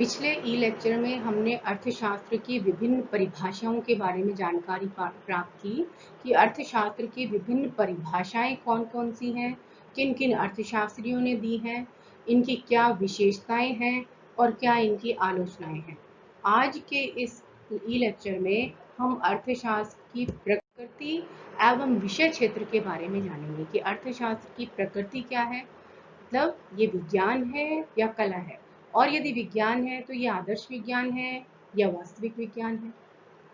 पिछले ई लेक्चर में हमने अर्थशास्त्र की विभिन्न परिभाषाओं के बारे में जानकारी प्राप्त की कि अर्थशास्त्र की विभिन्न परिभाषाएं कौन-कौन सी हैं, किन-किन अर्थशास्त्रियों ने दी हैं, इनकी क्या विशेषताएं हैं और क्या इनकी आलोचनाएं हैं। आज के इस ई लेक्चर में हम अर्थशास्त्र की प्रकृति एवं विषय क्षेत्र के बारे में जानेंगे कि अर्थशास्त्र की प्रकृति क्या है, मतलब ये विज्ञान है या कला है, और यदि विज्ञान है तो ये आदर्श विज्ञान है या वास्तविक विज्ञान है,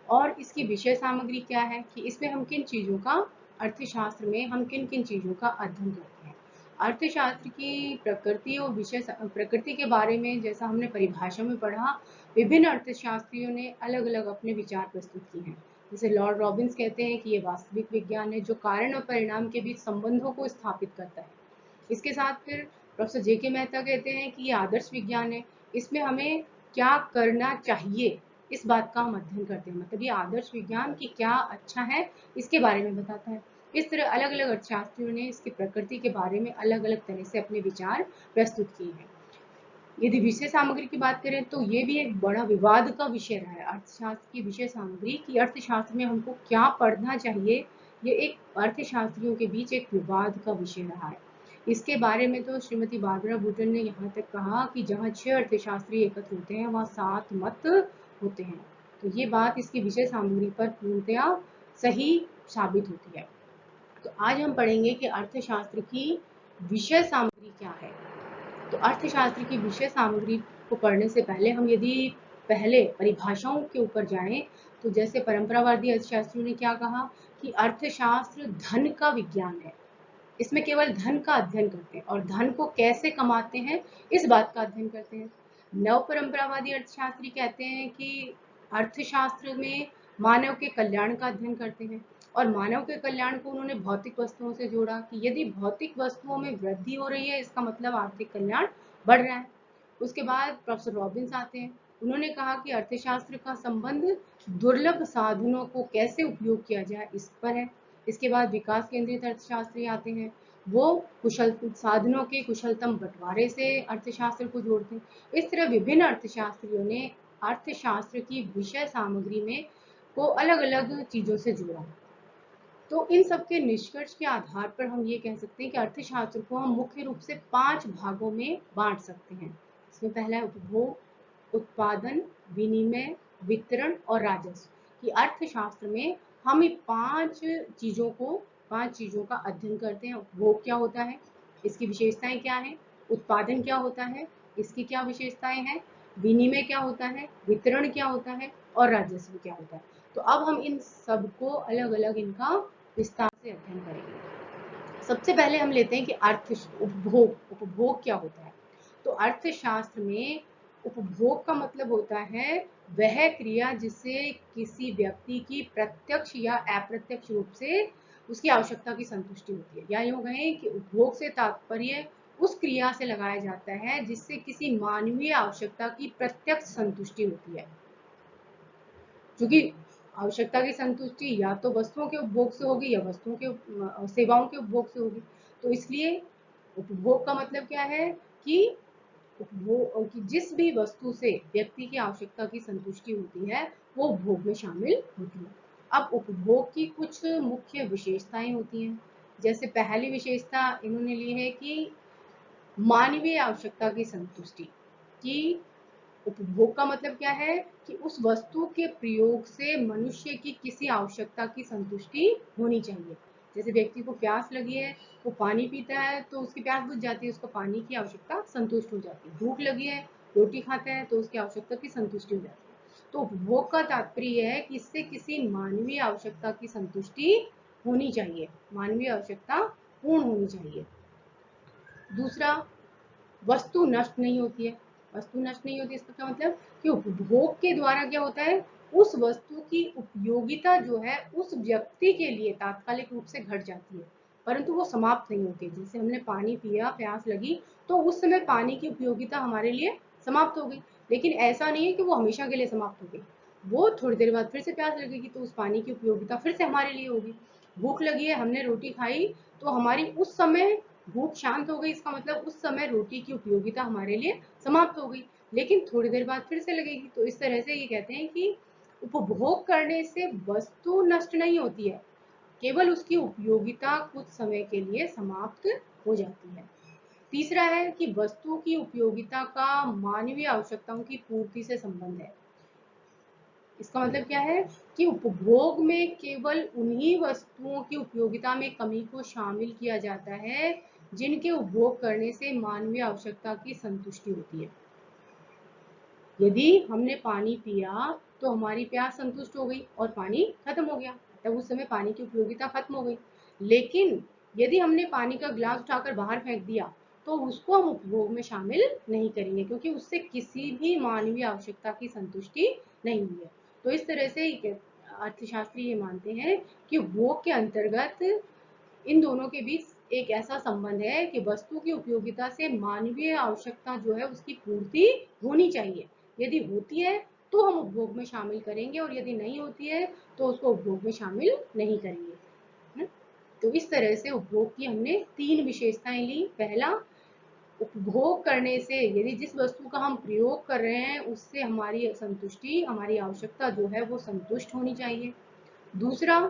और इसकी विषय सामग्री क्या है कि इसमें हम किन चीज़ों का अर्थशास्त्र में हम किन किन चीज़ों का अध्ययन करते हैं। अर्थशास्त्र की प्रकृति और विषय प्रकृति के बारे में जैसा हमने परिभाषा में पढ़ा, विभिन्न अर्थशास्त्रियों ने अलग अलग अपने विचार प्रस्तुत किए हैं। जैसे लॉर्ड रॉबिन्स कहते हैं कि ये वास्तविक विज्ञान है जो कारण और परिणाम के बीच संबंधों को स्थापित करता है। इसके साथ फिर प्रोफेसर जे.के. मेहता कहते हैं कि ये आदर्श विज्ञान है, इसमें हमें क्या करना चाहिए इस बात का हम अध्ययन करते हैं, मतलब ये आदर्श विज्ञान की क्या अच्छा है इसके बारे में बताता है। इस तरह अलग अलग अर्थशास्त्रियों ने इसकी प्रकृति के बारे में अलग अलग तरह से अपने विचार प्रस्तुत किए हैं। यदि विषय सामग्री की बात करें तो ये भी एक बड़ा विवाद का विषय रहा है, अर्थशास्त्र की विषय सामग्री की अर्थशास्त्र में हमको क्या पढ़ना चाहिए, ये एक अर्थशास्त्रियों के बीच एक विवाद का विषय रहा है। इसके बारे में तो श्रीमती बारबरा बूटन ने यहाँ तक कहा कि जहाँ 6 अर्थशास्त्री एकत्र होते हैं वहाँ 7 मत होते हैं। तो ये बात इसकी विषय सामग्री पर पूर्णतया सही साबित होती है। तो आज हम पढ़ेंगे कि अर्थशास्त्र की विषय सामग्री क्या है। तो अर्थशास्त्र की विषय सामग्री को पढ़ने से पहले हम यदि पहले परिभाषाओं के ऊपर जाएं, तो जैसे परंपरावादी अर्थशास्त्रियों ने क्या कहा कि अर्थशास्त्र धन का विज्ञान है, इसमें केवल धन का अध्ययन करते हैं और धन को कैसे कमाते हैं इस बात का अध्ययन करते हैं। नव परंपरावादी अर्थशास्त्री कहते हैं कि अर्थशास्त्र में मानव के कल्याण का अध्ययन करते हैं, और मानव के कल्याण को उन्होंने भौतिक वस्तुओं से जोड़ा कि यदि भौतिक वस्तुओं में वृद्धि हो रही है इसका मतलब आर्थिक कल्याण बढ़ रहा है। उसके बाद प्रोफेसर रॉबिन्स आते हैं, उन्होंने कहा कि अर्थशास्त्र का संबंध दुर्लभ साधनों को कैसे उपयोग किया जाए इस पर है। इसके बाद विकास केंद्रित अर्थशास्त्री आते हैं, वो कुशल साधनों के कुशलतम बंटवारे से अर्थशास्त्र को जोड़ते हैं। इस तरह विभिन्न अर्थशास्त्रियों ने अर्थशास्त्र की विषय सामग्री में को अलग अलग चीजों से जोड़ा। तो इन सब के निष्कर्ष के आधार पर हम ये कह सकते हैं कि अर्थशास्त्र को हम मुख्य रूप से 5 भागों में बांट सकते हैं। इसमें पहला है उपभोग, उत्पादन, विनिमय, वितरण और राजस्व। कि अर्थशास्त्र में हम इन 5 चीजों का अध्ययन करते हैं। उपभोग क्या होता है, इसकी विशेषताएं क्या है, उत्पादन क्या होता है, इसकी क्या विशेषताएं हैं, विनिमय क्या होता है, वितरण क्या होता है और राजस्व क्या होता है। तो अब हम इन सबको अलग अलग इनका विस्तार से अध्ययन करेंगे। सबसे पहले हम लेते हैं कि उपभोग क्या होता है। तो अर्थशास्त्र में उपभोग का मतलब होता है वह क्रिया जिससे किसी व्यक्ति की प्रत्यक्ष या अप्रत्यक्ष रूप से उसकी आवश्यकता की संतुष्टि होती है, या यूं कहें कि उपभोग से तात्पर्य उस क्रिया से लगाया जाता है जिससे किसी मानवीय आवश्यकता की प्रत्यक्ष संतुष्टि होती है। क्योंकि आवश्यकता की संतुष्टि या तो वस्तुओं के उपभोग से होगी या वस्तुओं के सेवाओं के उपभोग से होगी। तो इसलिए उपभोग का मतलब क्या है कि उपभोग कि जिस भी वस्तु से व्यक्ति की आवश्यकता की संतुष्टि होती है वो उपभोग में शामिल होती है। अब उपभोग की कुछ मुख्य विशेषताएं होती हैं। जैसे पहली विशेषता इन्होंने ली है कि मानवीय आवश्यकता की संतुष्टि। कि उपभोग का मतलब क्या है कि उस वस्तु के प्रयोग से मनुष्य की किसी आवश्यकता की संतुष्टि होनी चाहिए। जैसे व्यक्ति को प्यास लगी है, वो पानी पीता है तो उसकी प्यास बुझ जाती है, उसको पानी की आवश्यकता संतुष्ट हो जाती है। भूख लगी है, रोटी खाता है तो उसकी आवश्यकता की संतुष्टि हो जाती है। तो उपभोग का तात्पर्य है कि इससे किसी मानवीय आवश्यकता की संतुष्टि होनी चाहिए, मानवीय आवश्यकता पूर्ण होनी चाहिए। दूसरा, वस्तु नष्ट नहीं होती है। वस्तु नष्ट नहीं होती इसका क्या मतलब कि उपभोग के द्वारा क्या होता है, उस वस्तु की उपयोगिता जो है उस व्यक्ति के लिए तात्कालिक रूप से घट जाती है, परंतु वो समाप्त नहीं होती। जैसे हमने पानी पिया, प्यास लगी, तो उस समय पानी की उपयोगिता हमारे लिए समाप्त हो गई, लेकिन ऐसा नहीं है कि वो हमेशा के लिए समाप्त हो गई। वो थोड़ी देर बाद फिर से प्यास लगेगी तो उस पानी की उपयोगिता फिर से हमारे लिए होगी। भूख लगी है, हमने रोटी खाई, तो हमारी उस समय भूख शांत हो गई, इसका मतलब उस समय रोटी की उपयोगिता हमारे लिए समाप्त हो गई। लेकिन थोड़ी देर बाद फिर से लगेगी। तो इस तरह से ये कहते हैं कि उपभोग करने से वस्तु नष्ट नहीं होती है, केवल उसकी उपयोगिता कुछ समय के लिए समाप्त हो जाती है। तीसरा है कि वस्तु की उपयोगिता का मानवीय आवश्यकताओं की पूर्ति से संबंध है। इसका मतलब क्या है कि उपभोग में केवल उन्हीं वस्तुओं की उपयोगिता में कमी को शामिल किया जाता है जिनके उपभोग करने से मानवीय आवश्यकता की संतुष्टि होती है। यदि हमने पानी पिया तो हमारी प्यास संतुष्ट हो गई और पानी खत्म हो गया, तब उस समय पानी की उपयोगिता खत्म हो गई। लेकिन यदि हमने पानी का गिलास उठाकर बाहर फेंक दिया तो उसको हम उपभोग में शामिल नहीं करेंगे, क्योंकि उससे किसी भी मानवीय आवश्यकता की संतुष्टि नहीं हुई है। तो इस तरह से अर्थशास्त्री ये मानते हैं कि उपभोग के अंतर्गत इन दोनों के बीच एक ऐसा संबंध है कि वस्तु की उपयोगिता से मानवीय आवश्यकता जो है उसकी पूर्ति होनी चाहिए। यदि होती है तो हम उपभोग में शामिल करेंगे, और यदि नहीं होती है तो उसको उपभोग में शामिल नहीं करेंगे, है? तो इस तरह से उपभोग की हमने 3 विशेषताएं ली। पहला, उपभोग करने से, यदि जिस वस्तु का हम प्रयोग कर रहे हैं उससे हमारी संतुष्टि, हमारी आवश्यकता जो है वो संतुष्ट होनी चाहिए। दूसरा,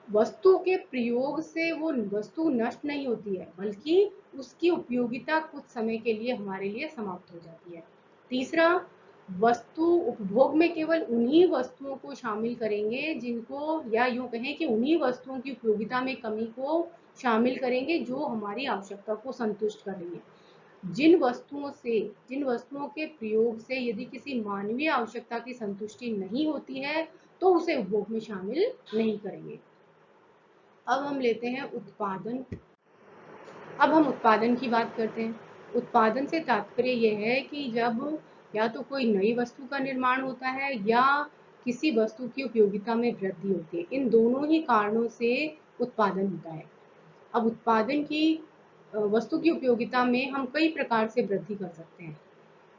वस्तु के प्रयोग से वो वस्तु नष्ट नहीं होती है, बल्कि उसकी उपयोगिता कुछ समय के लिए हमारे लिए समाप्त हो जाती है। तीसरा, वस्तु उपभोग में केवल उन्हीं वस्तुओं को शामिल करेंगे जिनको, या यूं कहें कि उन्हीं वस्तुओं की उपयोगिता में कमी को शामिल करेंगे जो हमारी आवश्यकता को संतुष्ट कर रही है। जिन वस्तुओं के प्रयोग से यदि किसी मानवीय आवश्यकता की संतुष्टि नहीं होती है तो उसे उपभोग में शामिल नहीं करेंगे। अब हम लेते हैं उत्पादन। अब हम उत्पादन की बात करते हैं। उत्पादन से तात्पर्य यह है कि जब या तो कोई नई वस्तु का निर्माण होता है या किसी वस्तु की उपयोगिता में वृद्धि होती है। इन दोनों ही कारणों से उत्पादन होता है। अब उत्पादन की वस्तु की उपयोगिता में हम कई प्रकार से वृद्धि कर सकते हैं।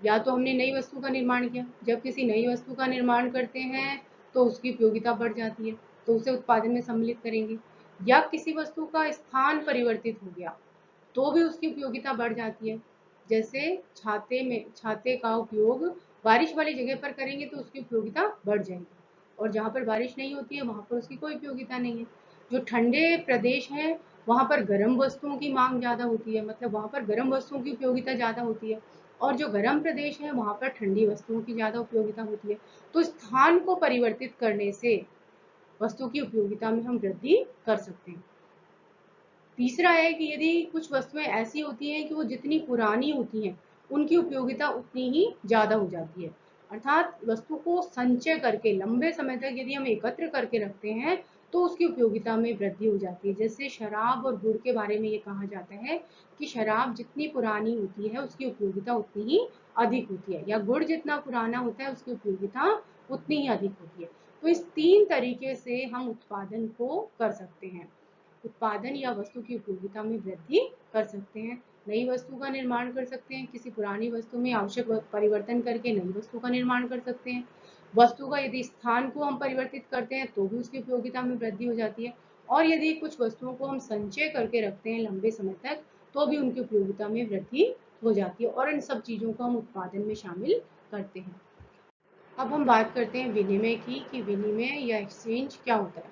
या तो हमने नई वस्तु का निर्माण किया, जब किसी नई वस्तु का निर्माण करते हैं तो उसकी उपयोगिता बढ़ जाती है, तो उसे उत्पादन में सम्मिलित करेंगे। या किसी वस्तु का स्थान परिवर्तित हो गया तो भी उसकी उपयोगिता बढ़ जाती है। जैसे छाते का उपयोग बारिश वाली जगह पर करेंगे तो उसकी उपयोगिता बढ़ जाएगी, और जहाँ पर बारिश नहीं होती है वहाँ पर उसकी कोई उपयोगिता नहीं है। जो ठंडे प्रदेश हैं वहाँ पर गर्म वस्तुओं की मांग ज़्यादा होती है, मतलब वहाँ पर गर्म वस्तुओं की उपयोगिता ज़्यादा होती है, और जो गर्म प्रदेश है वहाँ पर ठंडी वस्तुओं की ज़्यादा उपयोगिता होती है। तो स्थान को परिवर्तित करने से वस्तु की उपयोगिता में हम वृद्धि कर सकते हैं। तीसरा है कि यदि कुछ वस्तुएं ऐसी होती हैं कि वो जितनी पुरानी होती हैं उनकी उपयोगिता उतनी ही ज़्यादा हो जाती है। अर्थात वस्तु को संचय करके लंबे समय तक यदि हम एकत्र करके रखते हैं तो उसकी उपयोगिता में वृद्धि हो जाती है। जैसे शराब और गुड़ के बारे में ये कहा जाता है कि शराब जितनी पुरानी होती है उसकी उपयोगिता उतनी ही अधिक होती है, या गुड़ जितना पुराना होता है उसकी उपयोगिता उतनी ही अधिक होती है। तो इस 3 तरीके से हम उत्पादन को कर सकते हैं। उत्पादन या वस्तु की उपयोगिता में वृद्धि कर सकते हैं। नई वस्तु का निर्माण कर सकते हैं, किसी पुरानी वस्तु में आवश्यक परिवर्तन करके नई वस्तु का निर्माण कर सकते हैं। वस्तु का यदि स्थान को हम परिवर्तित करते हैं तो भी उसकी उपयोगिता में वृद्धि हो जाती है, और यदि कुछ वस्तुओं को हम संचय करके रखते हैं लंबे समय तक तो भी उनकी उपयोगिता में वृद्धि हो जाती है, और इन सब चीज़ों को हम उत्पादन में शामिल करते हैं। अब हम बात करते हैं विनिमय की, कि विनिमय या एक्सचेंज क्या होता है।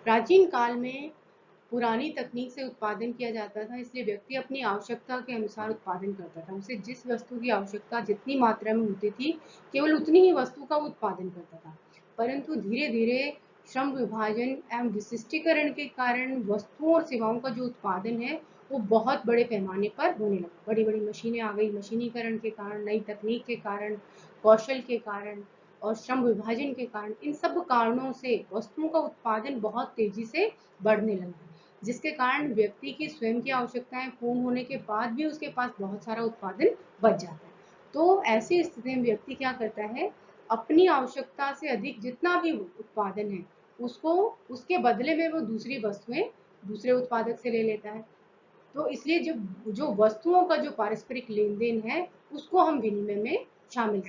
प्राचीन काल में पुरानी तकनीक से उत्पादन किया जाता था, इसलिए व्यक्ति अपनी आवश्यकता के अनुसार उत्पादन करता था। उसे जिस वस्तु की आवश्यकता जितनी मात्रा में होती थी केवल उतनी ही वस्तु का उत्पादन करता था। परंतु धीरे धीरे श्रम विभाजन एवं विशिष्टीकरण के कारण वस्तुओं और सेवाओं का जो उत्पादन है वो बहुत बड़े पैमाने पर होने लगा। बड़ी बड़ी मशीनें आ गई, मशीनीकरण के कारण, नई तकनीक के कारण, कौशल के कारण और श्रम विभाजन के कारण, इन सब कारणों से वस्तुओं का उत्पादन बहुत तेजी से बढ़ने लगा, जिसके कारण व्यक्ति की स्वयं की आवश्यकताएं पूर्ण होने के बाद भी उसके पास बहुत सारा उत्पादन बच जाता है। तो ऐसी स्थिति में व्यक्ति क्या करता है, अपनी आवश्यकता से अधिक जितना भी उत्पादन है उसको, उसके बदले में वो दूसरी वस्तुएं दूसरे उत्पादक से ले लेता है। तो इसलिए जब जो वस्तुओं का जो पारस्परिक लेन देन है उसको हम विनिमय में शामिल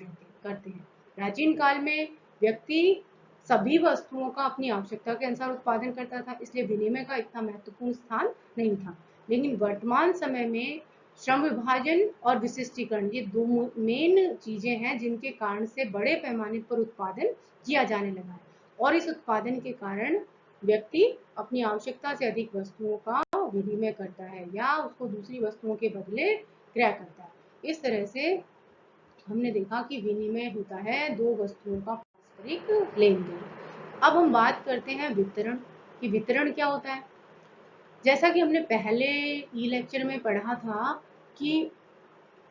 करते हैं। प्राचीन काल में व्यक्ति सभी वस्तुओं का अपनी आवश्यकता के अनुसार उत्पादन करता था, इसलिए विनिमय का इतना महत्वपूर्ण स्थान नहीं था। लेकिन वर्तमान समय में श्रम विभाजन और विशिष्टीकरण, ये दो मेन चीजें हैं जिनके कारण से बड़े पैमाने पर उत्पादन किया जाने लगा है, और इस उत्पादन के कारण व्यक्ति अपनी आवश्यकता से अधिक वस्तुओं का विनिमय करता है या उसको दूसरी वस्तुओं के बदले क्रय करता है। इस तरह से हमने देखा कि विनिमय होता है दो वस्तुओं का पारस्परिक लेन देन। अब हम बात करते हैं वितरण कि वितरण क्या होता है। जैसा कि हमने पहले ई लेक्चर में पढ़ा था कि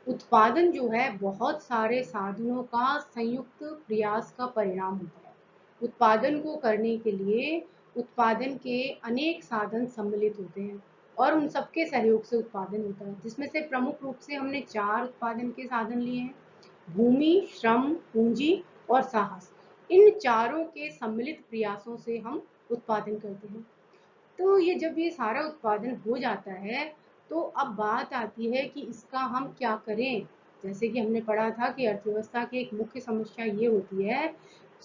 उत्पादन जो है बहुत सारे साधनों का संयुक्त प्रयास का परिणाम होता है। उत्पादन को करने के लिए उत्पादन के अनेक साधन सम्मिलित होते हैं और उन सबके सहयोग से उत्पादन होता है, जिसमें से प्रमुख रूप से हमने 4 उत्पादन के साधन लिए हैं: भूमि, श्रम, पूंजी और साहस। इन चारों के सम्मिलित प्रयासों से हम उत्पादन करते हैं। तो जब ये सारा उत्पादन हो जाता है, तो अब बात आती है कि इसका हम क्या करें। जैसे कि हमने पढ़ा था कि अर्थव्यवस्था की एक मुख्य समस्या ये होती है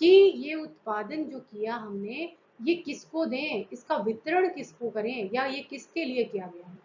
कि ये उत्पादन जो किया हमने, ये किसको दें, इसका वितरण किसको करें, या ये किसके लिए किया गया है।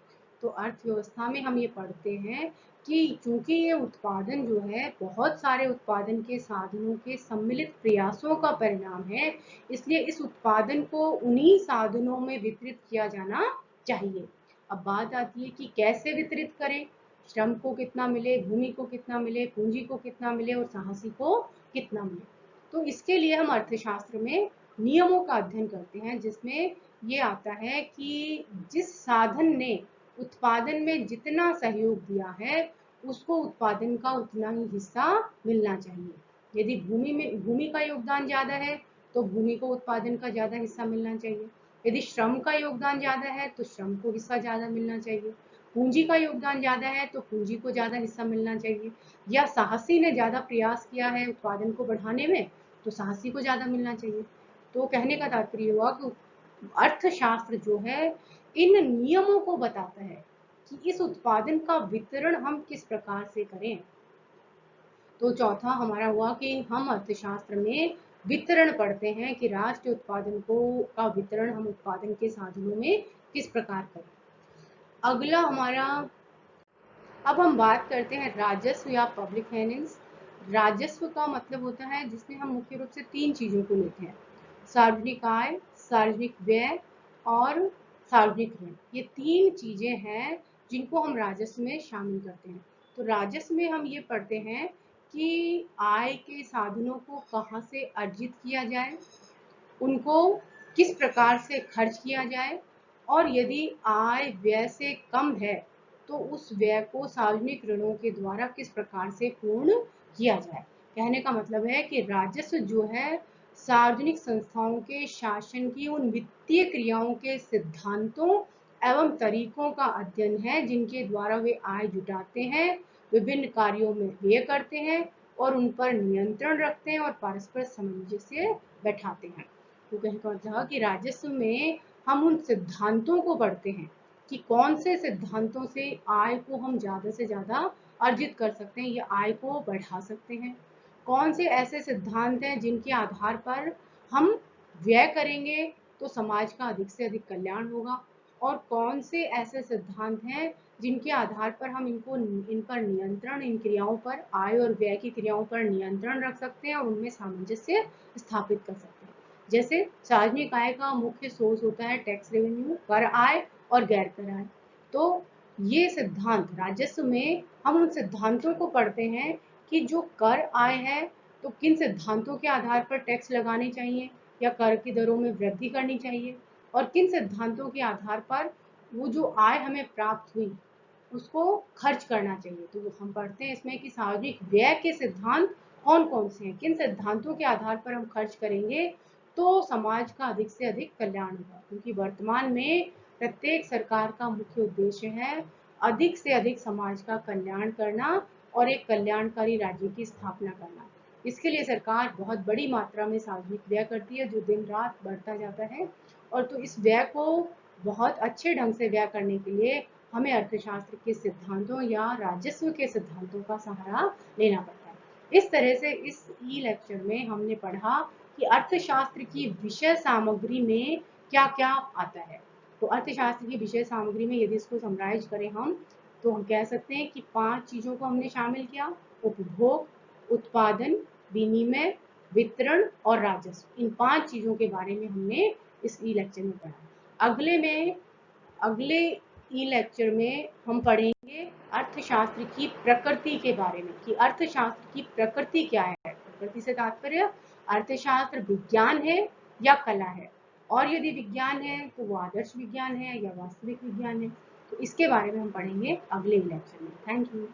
तो अर्थव्यवस्था में हम ये पढ़ते हैं कि चूंकि ये उत्पादन जो है बहुत सारे उत्पादन के साधनों के सम्मिलित प्रयासों का परिणाम है, इसलिए इस उत्पादन को उन्हीं साधनों में वितरित किया जाना चाहिए। अब बात आती है कि कैसे वितरित करें, श्रम को कितना मिले, भूमि को कितना मिले, पूंजी को कितना मिले और साहसी को कितना मिले। तो इसके लिए हम अर्थशास्त्र में नियमों का अध्ययन करते हैं, जिसमें ये आता है कि जिस साधन ने उत्पादन में जितना सहयोग दिया है, उसको उत्पादन का उतना ही हिस्सा मिलना चाहिए। यदि भूमि का योगदान ज्यादा है, तो भूमि को उत्पादन का ज्यादा हिस्सा मिलना चाहिए। यदि श्रम का योगदान ज्यादा है, तो श्रम को हिस्सा ज्यादा मिलना चाहिए। पूंजी का योगदान ज्यादा है, तो पूंजी को ज्यादा हिस्सा मिलना चाहिए। या साहसी ने ज्यादा प्रयास किया है उत्पादन को बढ़ाने में, तो साहसी को ज्यादा मिलना चाहिए। तो कहने का तात्पर्य हुआ कि अर्थशास्त्र जो है इन नियमों को बताता है कि इस उत्पादन का वितरण हम किस प्रकार से करें। तो चौथा हमारा हुआ कि हम अर्थशास्त्र में वितरण पढ़ते हैं कि राष्ट्रीय उत्पादन को का वितरण हम उत्पादन के साधनों में किस प्रकार करें। अगला हमारा, अब हम बात करते हैं राजस्व या पब्लिक फाइनेंस। राजस्व का मतलब होता है जिसमें हम मुख्य रूप से 3 चीजों को लेते हैं: सार्वजनिक आय, सार्वजनिक व्यय और सार्वजनिक ऋण। ये 3 चीजें हैं जिनको हम राजस्व में शामिल करते हैं। तो राजस्व में हम ये पढ़ते हैं कि आय के साधनों को कहाँ से अर्जित किया जाए, उनको किस प्रकार से खर्च किया जाए, और यदि आय व्यय से कम है तो उस व्यय को सार्वजनिक ऋणों के द्वारा किस प्रकार से पूर्ण किया जाए। कहने का मतलब है कि राजस्व जो है सार्वजनिक संस्थाओं के शासन की उन वित्तीय क्रियाओं के सिद्धांतों एवं तरीकों का अध्ययन है जिनके द्वारा वे आय जुटाते हैं, विभिन्न कार्यों में व्यय करते हैं और उन पर नियंत्रण रखते हैं और पारस्पर सामंजस्य बैठाते हैं। तो कहने का मतलब कि राजस्व में हम उन सिद्धांतों को पढ़ते हैं कि कौन से सिद्धांतों से आय को हम ज्यादा से ज्यादा अर्जित कर सकते हैं या आय को बढ़ा सकते हैं। कौन से ऐसे सिद्धांत हैं जिनके आधार पर हम व्यय करेंगे तो समाज का अधिक से अधिक कल्याण होगा, और कौन से ऐसे सिद्धांत हैं जिनके आधार पर हम इन पर नियंत्रण, इन क्रियाओं पर, आय और व्यय की क्रियाओं पर नियंत्रण रख सकते हैं और उनमें सामंजस्य स्थापित कर सकते हैं। जैसे सार्वजनिक आय का मुख्य सोर्स होता है टैक्स रेवेन्यू, कर आय और गैर कर आय। तो ये सिद्धांत राजस्व में हम उन सिद्धांतों को पढ़ते हैं कि जो कर आय है, तो किन सिद्धांतों के आधार पर टैक्स लगाने चाहिए या कर की दरों में वृद्धि करनी चाहिए, और किन सिद्धांतों के आधार पर वो जो आय हमें प्राप्त हुई उसको खर्च करना चाहिए। तो हम पढ़ते हैं इसमें कि सार्वजनिक व्यय के सिद्धांत कौन कौन से हैं, किन सिद्धांतों के आधार पर हम खर्च करेंगे तो समाज का अधिक से अधिक कल्याण होगा। क्योंकि वर्तमान में प्रत्येक सरकार का मुख्य उद्देश्य है अधिक से अधिक समाज का कल्याण करना और एक कल्याणकारी राज्य की स्थापना करना। इसके लिए सरकार बहुत बड़ी मात्रा में सार्वजनिक व्यय करती है जो दिन रात बढ़ता जाता है, और तो इस व्यय को बहुत अच्छे ढंग से व्यय करने के लिए हमें अर्थशास्त्र के सिद्धांतों या राजस्व के सिद्धांतों का सहारा लेना पड़ता है। इस तरह से इस ई लेक्चर में हमने पढ़ा कि अर्थशास्त्र की विषय सामग्री में क्या क्या आता है। तो अर्थशास्त्र की विषय सामग्री में यदि इसको समराइज करें हम, तो हम कह सकते हैं कि 5 चीजों को हमने शामिल किया: उपभोग, उत्पादन, विनिमय, वितरण और राजस्व। इन 5 चीजों के बारे में हमने इस ई लेक्चर में पढ़ा। अगले ई लेक्चर में हम पढ़ेंगे अर्थशास्त्र की प्रकृति के बारे में, कि अर्थशास्त्र की प्रकृति क्या है। प्रकृति से तात्पर्य अर्थशास्त्र विज्ञान है या कला है, और यदि विज्ञान है तो वो आदर्श विज्ञान है या वास्तविक विज्ञान है। तो इसके बारे में हम पढ़ेंगे अगले लेक्चर में। Thank you.